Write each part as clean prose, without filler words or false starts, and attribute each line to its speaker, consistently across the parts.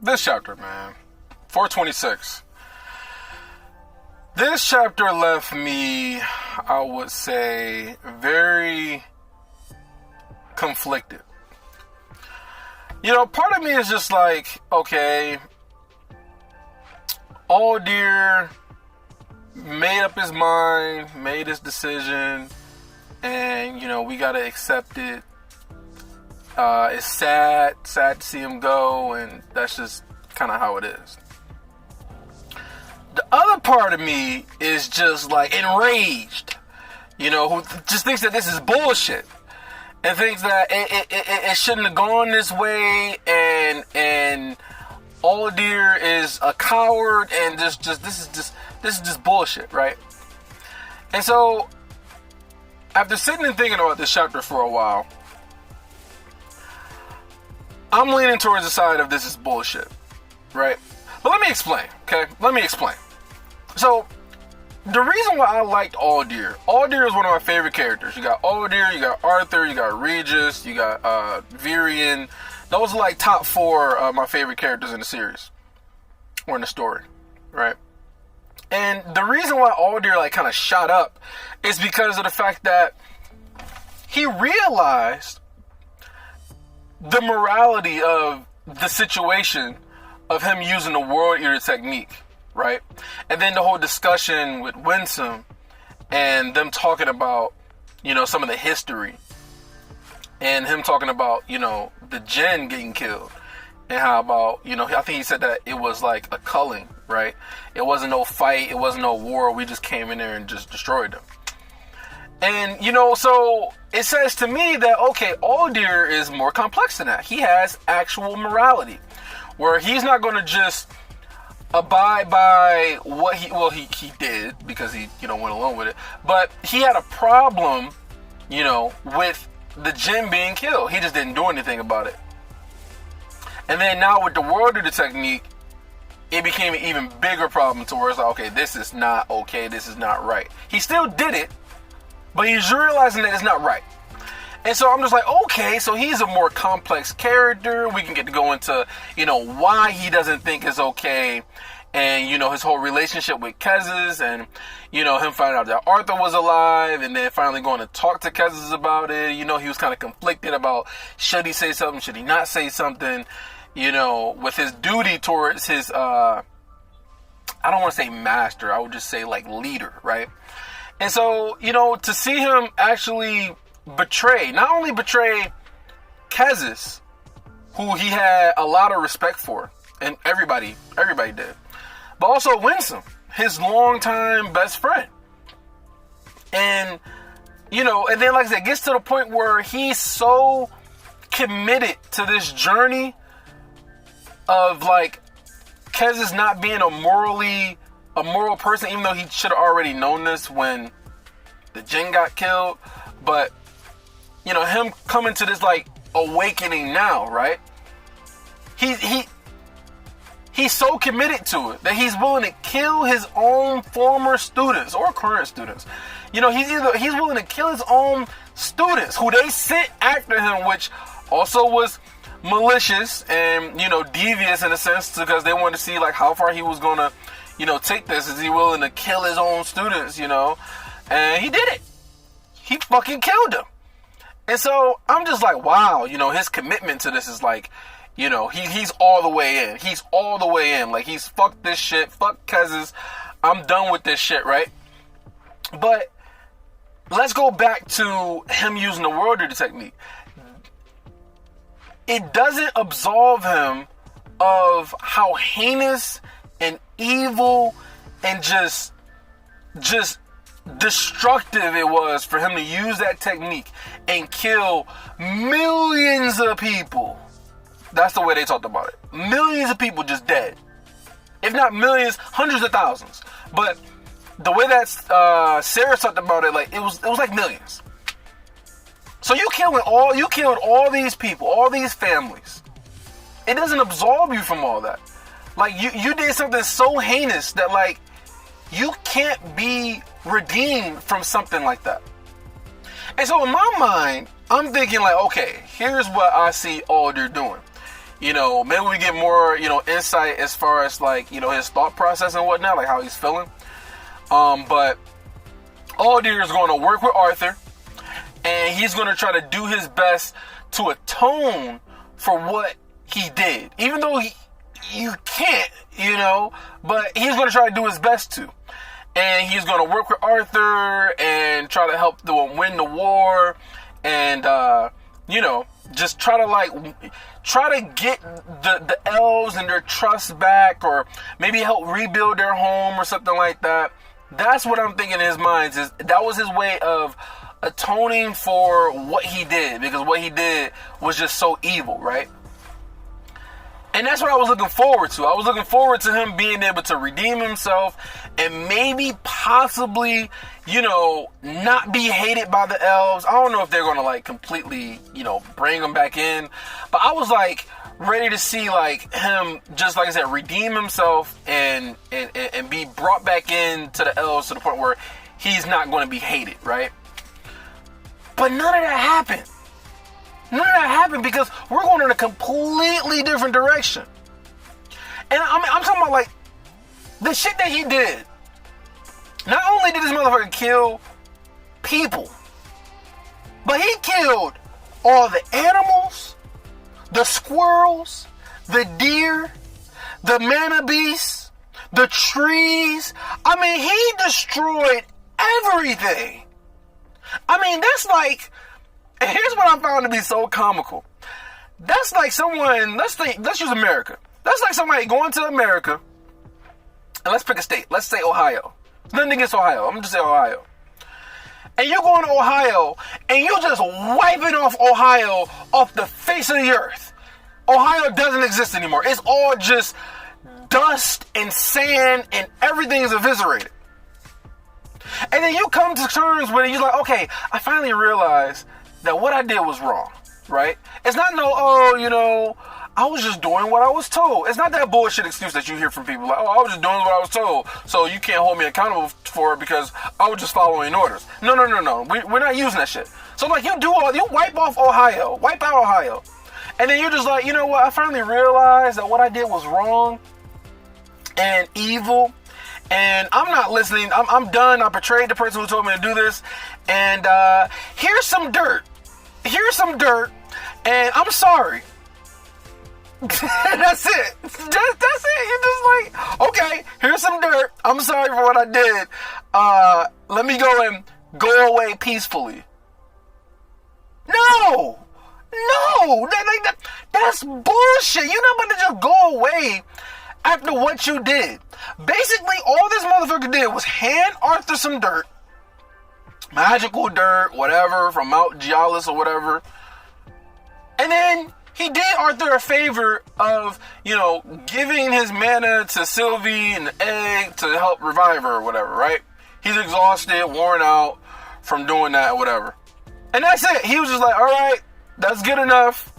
Speaker 1: This chapter, man. 426. This chapter left me, I would say, very conflicted. Part of me is just like, okay, Aldir made up his mind, made his decision, and, we gotta accept it. It's sad to see him go, and that's just kind of how it is. The other part of me is just like enraged, who just thinks that this is bullshit and thinks that it shouldn't have gone this way, and Aldir is a coward, and this is just bullshit, right? And so, after sitting and thinking about this chapter for a while, I'm leaning towards the side of this is bullshit, right? But let me explain, okay? Let me explain. So, the reason why I liked Aldir is one of my favorite characters. You got Aldir, you got Arthur, you got Regis, you got Virion. Those are like top 4 of my favorite characters in the series, or in the story, right? And the reason why Aldir like kind of shot up is because of the fact that he realized the morality of the situation of him using the World Eater technique, right? And then the whole discussion with Winsome and them talking about, some of the history, and him talking about, the Jinn getting killed, and how about, I think he said that it was like a culling, right? It wasn't no fight, it wasn't no war, we just came in there and just destroyed them. And, so it says to me that, okay, Aldir is more complex than that. He has actual morality, where he's not going to just abide by what he did, because he, went along with it. But he had a problem, with the Jinn being killed. He just didn't do anything about it. And then now with the World Eater technique, it became an even bigger problem to where it's like, okay, this is not okay, this is not right. He still did it, but he's realizing that it's not right. And so I'm just like, okay, so he's a more complex character. We can get to go into, why he doesn't think it's okay. And, his whole relationship with Kezis, and, him finding out that Arthur was alive, and then finally going to talk to Kezis about it. He was kind of conflicted about, should he say something, should he not say something, with his duty towards his, I don't want to say master, I would just say like leader, right? And so, to see him actually not only betray Kezis, who he had a lot of respect for, and everybody did, but also Winsome, his longtime best friend. And, and then like I said, it gets to the point where he's so committed to this journey of like Kezis not being a moral person, even though he should have already known this when the Jinn got killed. But, him coming to this like awakening now, right? He's so committed to it that he's willing to kill his own former students or current students. He's willing to kill his own students who they sent after him, which also was malicious and, devious in a sense, because they wanted to see like how far he was going to, take this. Is he willing to kill his own students, And he did it. He fucking killed them. And so I'm just like, wow, his commitment to this is like, he's all the way in. He's all the way in. Like, he's fuck this shit. Fuck Kezis. I'm done with this shit, right? But let's go back to him using the World Eater technique. It doesn't absolve him of how heinous and evil and just destructive it was for him to use that technique and kill millions of people. That's the way they talked about it. Millions of people just dead. If not millions, hundreds of thousands. But the way that Sarah talked about it, like it was like millions. So you killed all these people, all these families. It doesn't absolve you from all that. Like you did something so heinous that like you can't be redeemed from something like that. And so in my mind, I'm thinking like, okay, here's what I see Aldir doing. maybe we get more, insight as far as like, his thought process and whatnot, like how he's feeling. But Alldeer is going to work with Arthur, and he's going to try to do his best to atone for what he did, even though you can't, but he's going to try to do his best to. And he's going to work with Arthur and try to help them win the war, and just try to get the elves and their trust back, or maybe help rebuild their home or something like that. That's what I'm thinking in his mind, is that was his way of atoning for what he did, because what he did was just so evil, right? And that's what I was looking forward to. I was looking forward to him being able to redeem himself and maybe possibly, not be hated by the elves. I don't know if they're going to like completely, bring him back in. But I was like ready to see like him, just like I said, redeem himself and be brought back in to the elves to the point where he's not going to be hated, right? But none of that happened. None of that happened, because we're going in a completely different direction. And I'm talking about like the shit that he did. Not only did this motherfucker kill people, but he killed all the animals, the squirrels, the deer, the mana beasts, the trees. I mean, he destroyed everything. I mean, that's like... And here's what I found to be so comical. That's like someone, let's use America. That's like somebody going to America, and let's pick a state. Let's say Ohio. Nothing against Ohio. I'm going to say Ohio. And you're going to Ohio, and you're just wiping off Ohio off the face of the earth. Ohio doesn't exist anymore. It's all just dust and sand, and everything is eviscerated. And then you come to terms with it. You're like, okay, I finally realized that what I did was wrong, right? It's not I was just doing what I was told. It's not that bullshit excuse that you hear from people like, I was just doing what I was told, so you can't hold me accountable for it because I was just following orders. No. We're not using that shit. So like you wipe off Ohio, wipe out Ohio, and then you're just like, you know what? I finally realized that what I did was wrong and evil, and I'm not listening. I'm done. I betrayed the person who told me to do this, and here's some dirt. And I'm sorry. That's it. That's it. You're just like, okay, here's some dirt. I'm sorry for what I did. Let me go away peacefully. No. That's bullshit. You're not about to just go away after what you did. Basically, all this motherfucker did was hand Arthur some dirt. Magical dirt, whatever, from Mount Gialis or whatever. And then he did Arthur a favor of, giving his mana to Sylvie and the egg to help revive her or whatever, right? He's exhausted, worn out from doing that or whatever. And that's it. He was just like, all right, that's good enough.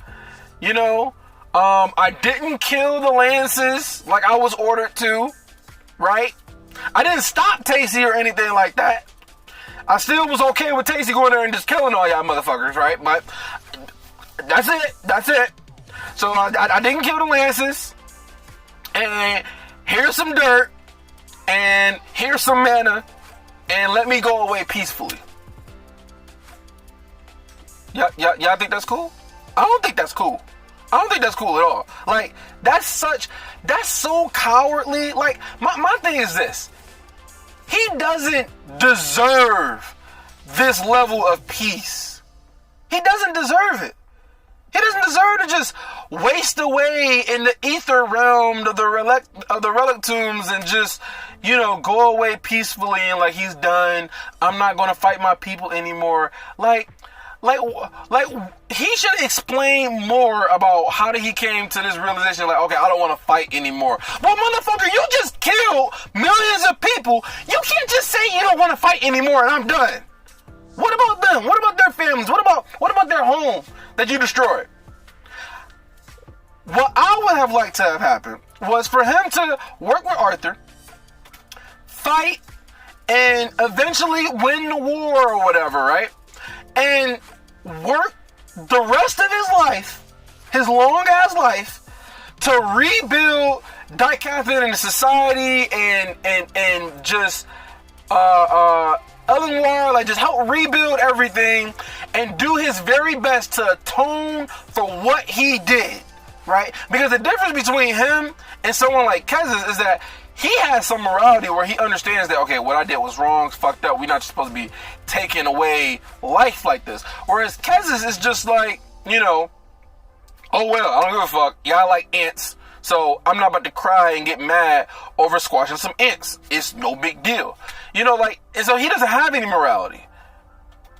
Speaker 1: I didn't kill the Lances like I was ordered to, right? I didn't stop Tacy or anything like that. I still was okay with Tacy going there and just killing all y'all motherfuckers, right? But that's it. So I didn't kill the Lances. And here's some dirt. And here's some mana. And let me go away peacefully. Y'all think that's cool? I don't think that's cool. I don't think that's cool at all. Like, that's so cowardly. Like, my thing is this. He doesn't deserve this level of peace. He doesn't deserve it. He doesn't deserve to just waste away in the ether realm of the relic tombs and just, go away peacefully and like he's done. I'm not going to fight my people anymore. Like he should explain more about how he came to this realization. Like, okay, I don't want to fight anymore. Well, motherfucker, you just killed millions of people. You can't just say you don't want to fight anymore and I'm done. What about them? What about their families? What about their home that you destroyed? What I would have liked to have happened was for him to work with Arthur, fight, and eventually win the war or whatever, right? And work the rest of his life, his long ass life, to rebuild Dicathon in society and just Elenoir, like just help rebuild everything and do his very best to atone for what he did, right? Because the difference between him and someone like Kessis is that he has some morality where he understands that, okay, what I did was wrong, it's fucked up, we're not supposed to be taking away life like this. Whereas Kessis is just like, you know, oh well, I don't give a fuck, y'all like ants, so I'm not about to cry and get mad over squashing some ants. It's no big deal. You know, like, and so he doesn't have any morality.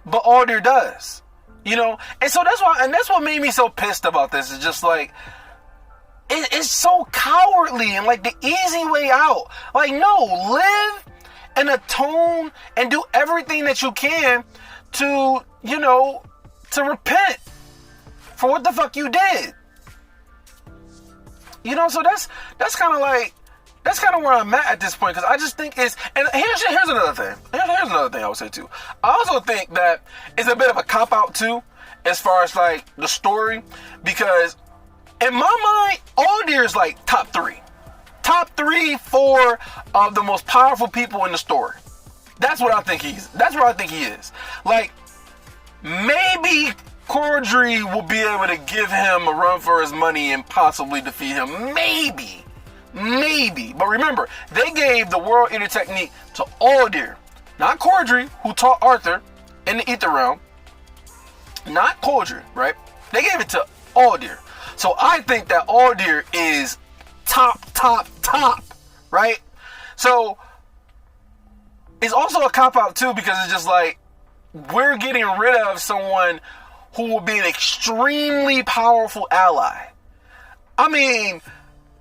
Speaker 1: But Aldir does. You know? And so that's why, and that's what made me so pissed about this. It's just like, it's so cowardly and like the easy way out. Like, no, live and atone and do everything that you can to, you know, to repent for what the fuck you did. You know, so that's kind of like, that's kind of where I'm at this point, because I just think it's, and here's another thing. Here's another thing I would say too. I also think that it's a bit of a cop-out too, as far as like the story, because in my mind, Aldir is like top 4 of the most powerful people in the story. That's what I think that's what I think he is. Like, maybe Cordry will be able to give him a run for his money and possibly defeat him. Maybe. But remember, they gave the World Eater technique to Aldir. Not Cordry, who taught Arthur in the Ether Realm. Not Cordry, right? They gave it to Aldir. So I think that Aldir is top, right? So it's also a cop-out too, because it's just like, we're getting rid of someone who will be an extremely powerful ally. I mean,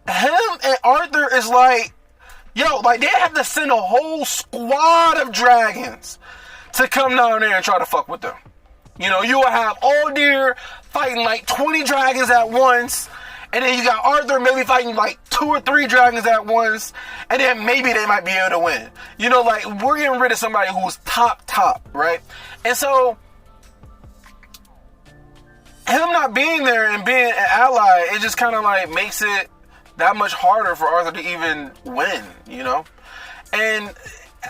Speaker 1: him and Arthur is like, yo, like they have to send a whole squad of dragons to come down there and try to fuck with them. You know, you will have Aldir fighting like 20 dragons at once, and then you got Arthur maybe fighting like 2 or 3 dragons at once, and then maybe they might be able to win. You know, like, we're getting rid of somebody who's top, right? And so, him not being there and being an ally, it just kind of like makes it that much harder for Arthur to even win, you know? And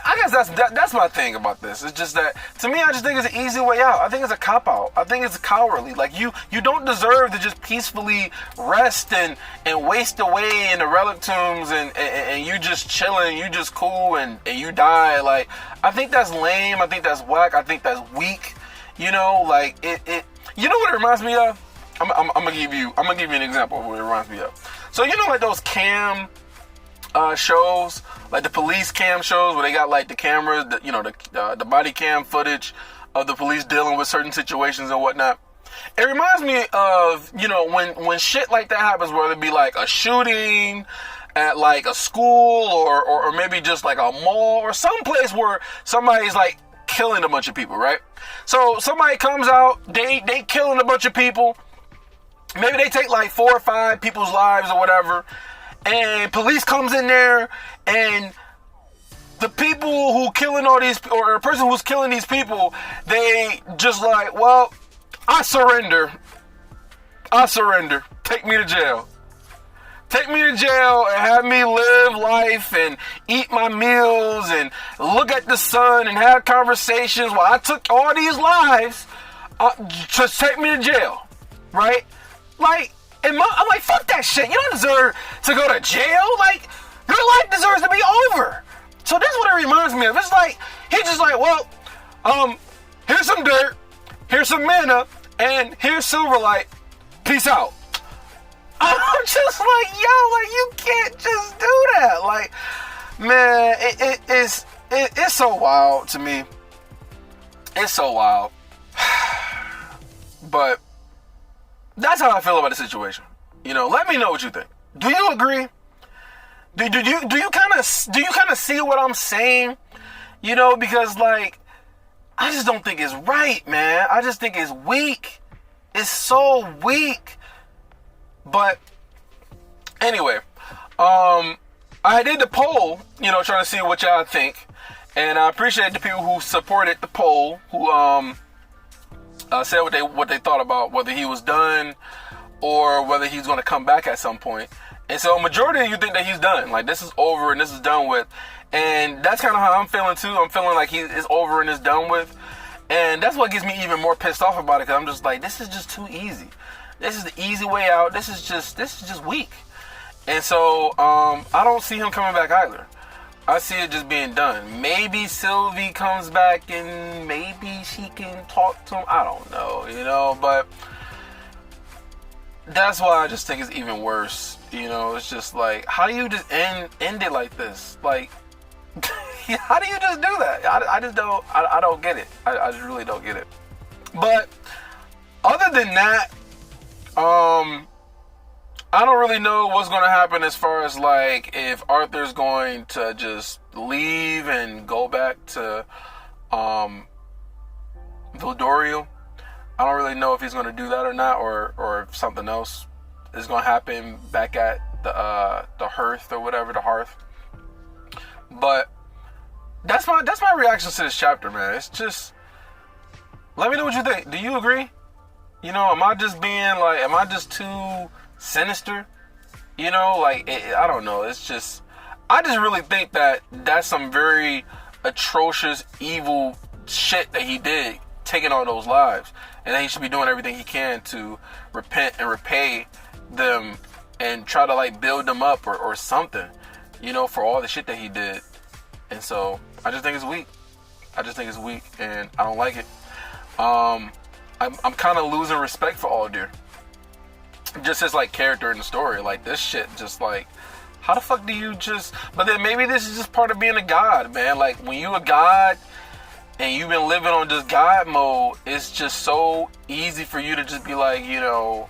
Speaker 1: I guess that's my thing about this. It's just that, to me, I just think it's an easy way out. I think it's a cop-out. I think it's cowardly. Like, you don't deserve to just peacefully rest and waste away in the relic tombs and you just chilling, you just cool and you die. Like, I think that's lame. I think that's whack. I think that's weak. You know, like, it you know what it reminds me of? I'm gonna give you an example of what it reminds me of. So, you know, like those cam shows, like the police cam shows where they got like the cameras, the body cam footage of the police dealing with certain situations and whatnot. It reminds me of, you know, when shit like that happens, whether it be like a shooting at like a school or maybe just like a mall or some place where somebody's like killing a bunch of people, right? So somebody comes out, they killing a bunch of people. Maybe they take like 4 or 5 people's lives or whatever. And police comes in there, and the people who killing all these, or the person who's killing these people, they just like, well, I surrender. Take me to jail. Take me to jail and have me live life and eat my meals and look at the sun and have conversations while I took all these lives. Just take me to jail, right? Like, I'm like, fuck that shit. You don't deserve to go to jail. Like, your life deserves to be over. So that's what it reminds me of. It's like, he's just like, well, here's some dirt, here's some mana, and here's Silverlight. Peace out. I'm just like, yo, like, you can't just do that. Like, man, it's so wild to me. It's so wild. But that's how I feel about the situation. You know, let me know what you think. Do you agree? Do you kind of see what I'm saying? You know, because like, I just don't think it's right, man. I just think it's weak. It's so weak. But anyway, I did the poll, you know, trying to see what y'all think, and I appreciate the people who supported the poll, who said what they thought about whether he was done or whether he's going to come back at some point. And so majority of you think that he's done. Like, this is over and this is done with. And that's kind of how I'm feeling too. I'm feeling like it's over and it's done with. And that's what gets me even more pissed off about it, because I'm just like, this is just too easy. This is the easy way out. This is just weak. And so I don't see him coming back either. I see it just being done. Maybe Sylvie comes back and maybe she can talk to him. I don't know, you know, but that's why I just think it's even worse. You know, it's just like, how do you just end it like this? Like, how do you just do that? I just don't, I don't get it. I just really don't get it. But other than that, I don't really know what's going to happen as far as like if Arthur's going to just leave and go back to Vildorio. I don't really know if he's going to do that or not, or if something else is going to happen back at the hearth or whatever, the hearth. But that's my reaction to this chapter, man. It's just, let me know what you think. Do you agree? You know, am I just too sinister? You know, like, I don't know. It's just, I just really think that that's some very atrocious, evil shit that he did, taking all those lives, and that he should be doing everything he can to repent and repay them and try to like build them up or something, you know, for all the shit that he did. And so I just think it's weak. I just think it's weak, and I don't like it. I'm kind of losing respect for Aldir. Just his like character in the story. Like, this shit just like, how the fuck do you just, but then maybe this is just part of being a god, man. Like, when you a god and you've been living on just god mode, it's just so easy for you to just be like, you know,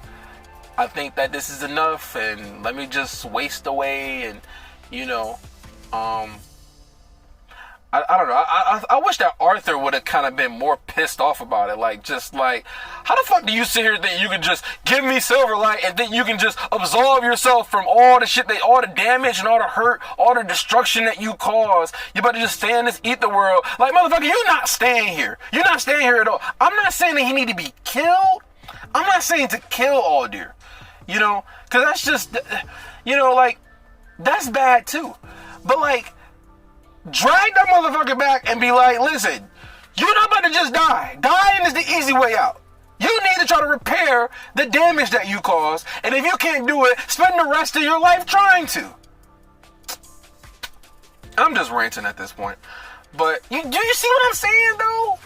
Speaker 1: I think that this is enough and let me just waste away. And, you know, I don't know. I wish that Arthur would have kind of been more pissed off about it. Like, just like, how the fuck do you sit here and think you can just give me Silverlight and then you can just absolve yourself from all the shit, all the damage and all the hurt, all the destruction that you caused? You better just stay in this ether world. Like, motherfucker, you're not staying here. You're not staying here at all. I'm not saying that he need to be killed. I'm not saying to kill Aldir. You know, because that's just, you know, like, that's bad too. But like, drag that motherfucker back and be like, listen, you're not about to just die. Dying is the easy way out. You need to try to repair the damage that you caused. And if you can't do it, spend the rest of your life trying to. I'm just ranting at this point. But do you see what I'm saying, though?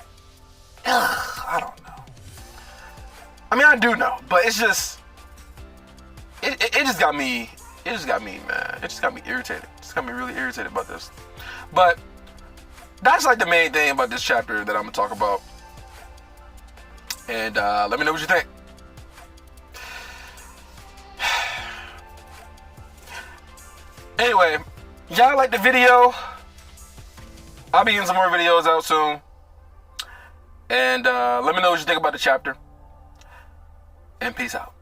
Speaker 1: Ugh, I don't know. I mean, I do know. But it's just, it just got me, man. It just got me irritated. It just got me really irritated about this. But that's like the main thing about this chapter that I'm gonna talk about. And let me know what you think. Anyway, y'all like the video? I'll be getting some more videos out soon. And let me know what you think about the chapter. And peace out.